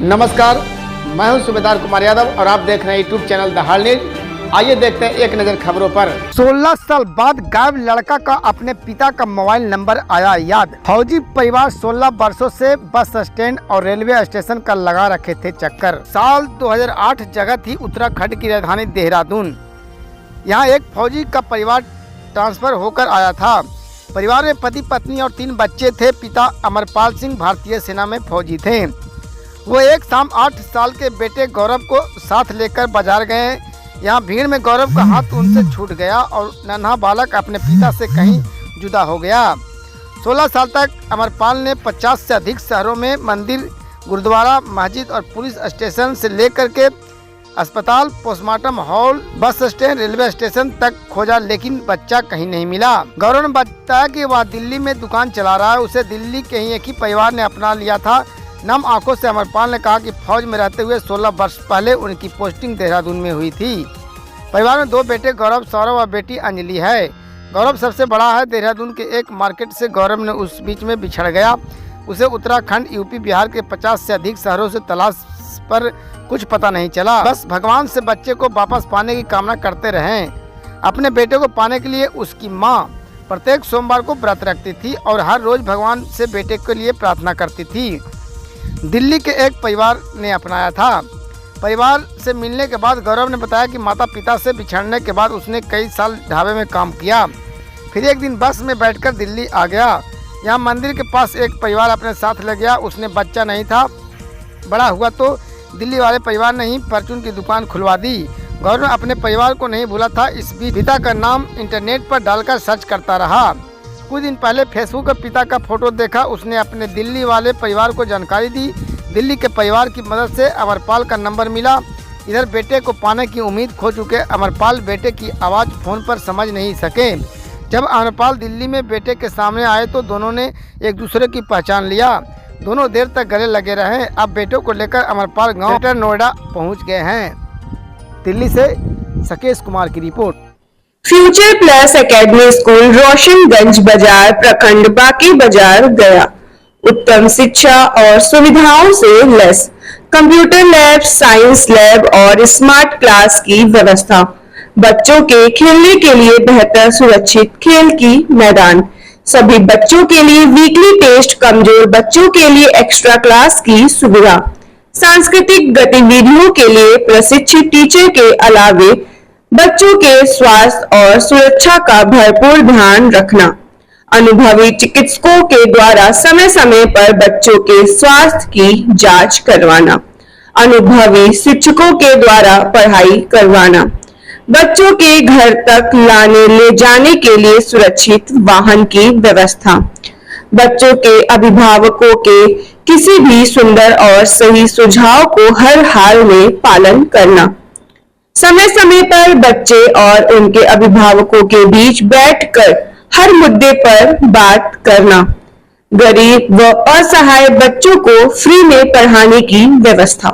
नमस्कार, मैं हूं सूबेदार कुमार यादव और आप देख रहे हैं YouTube channel the hall news. आइए देखते हैं एक नज़र खबरों पर। 16 साल बाद गायब लड़का का अपने पिता का मोबाइल नंबर आया याद। फौजी परिवार 16 वर्षों से बस स्टैंड और रेलवे स्टेशन का लगा रखे थे चक्कर। साल 2008 जगह थी उत्तराखंड की राजधानी देहरादून। यहाँ एक फौजी का परिवार ट्रांसफर होकर आया था। परिवार में पति पत्नी और 3 बच्चे थे। पिता अमरपाल सिंह भारतीय सेना में फौजी थे। वो एक शाम 8 साल के बेटे गौरव को साथ लेकर बाजार गए। यहाँ भीड़ में गौरव का हाथ उनसे छूट गया और नन्हा बालक अपने पिता से कहीं जुदा हो गया। 16 साल तक अमरपाल ने 50 से अधिक शहरों में मंदिर, गुरुद्वारा, मस्जिद और पुलिस स्टेशन से लेकर के अस्पताल, postmortem hall, bus stand, railway station तक खोजा, लेकिन बच्चा कहीं नहीं मिला। गौरव ने बताया कि वह दिल्ली में दुकान चला रहा है। उसे दिल्ली के ही एक ही परिवार ने अपना लिया था। नम आंखों से अमरपाल ने कहा कि फौज में रहते हुए 16 वर्ष पहले उनकी पोस्टिंग देहरादून में हुई थी। परिवार में 2 बेटे गौरव, सौरभ और बेटी अंजलि है। गौरव सबसे बड़ा है। देहरादून के एक मार्केट से गौरव ने उस बीच में बिछड़ गया। उसे उत्तराखंड, यूपी, बिहार के 50 से अधिक शहरों से तलाश पर कुछ पता नहीं चला। बस भगवान से बच्चे को वापस पाने की कामना करते रहे। अपने बेटे को पाने के लिए उसकी माँ प्रत्येक सोमवार को व्रत रखती थी और हर रोज भगवान से बेटे के लिए प्रार्थना करती थी। दिल्ली के एक परिवार ने अपनाया था। परिवार से मिलने के बाद गौरव ने बताया कि माता पिता से बिछड़ने के बाद उसने कई साल ढाबे में काम किया। फिर एक दिन बस में बैठकर दिल्ली आ गया। यहाँ मंदिर के पास एक परिवार अपने साथ ले गया। उसने बच्चा नहीं था। बड़ा हुआ तो दिल्ली वाले परिवार ने ही परचून की दुकान खुलवा दी। गौरव अपने परिवार को नहीं भूला था। इस बीच पिता का नाम इंटरनेट पर डालकर सर्च करता रहा। कुछ दिन पहले फेसबुक पर पिता का फोटो देखा। उसने अपने दिल्ली वाले परिवार को जानकारी दी। दिल्ली के परिवार की मदद से अमरपाल का नंबर मिला। इधर बेटे को पाने की उम्मीद खो चुके अमरपाल बेटे की आवाज़ फ़ोन पर समझ नहीं सके। जब अमरपाल दिल्ली में बेटे के सामने आए तो दोनों ने एक दूसरे की पहचान लिया। दोनों देर तक गले लगे रहे। अब बेटों को लेकर अमरपाल गाँव ग्रेटर नोएडा पहुँच गए हैं। दिल्ली से सकेश कुमार की report. Future plus academy school Roshanganj बाजार प्रखंड बाकी बाजार गया। उत्तम शिक्षा और सुविधाओं से lace computer lab, science lab और स्मार्ट क्लास की व्यवस्था। बच्चों के खेलने के लिए बेहतर सुरक्षित खेल की मैदान। सभी बच्चों के लिए वीकली टेस्ट, कमजोर बच्चों के लिए एक्स्ट्रा क्लास की सुविधा। सांस्कृतिक गतिविधियों के लिए प्रशिक्षित टीचर के अलावे बच्चों के स्वास्थ्य और सुरक्षा का भरपूर ध्यान रखना। अनुभवी चिकित्सकों के द्वारा समय समय पर बच्चों के स्वास्थ्य की जांच करवाना। अनुभवी शिक्षकों के द्वारा पढ़ाई करवाना। बच्चों के घर तक लाने ले जाने के लिए सुरक्षित वाहन की व्यवस्था। बच्चों के अभिभावकों के किसी भी सुंदर और सही सुझाव को हर हाल में पालन करना। समय समय पर बच्चे और उनके अभिभावकों के बीच बैठकर हर मुद्दे पर बात करना। गरीब व असहाय बच्चों को फ्री में पढ़ाने की व्यवस्था।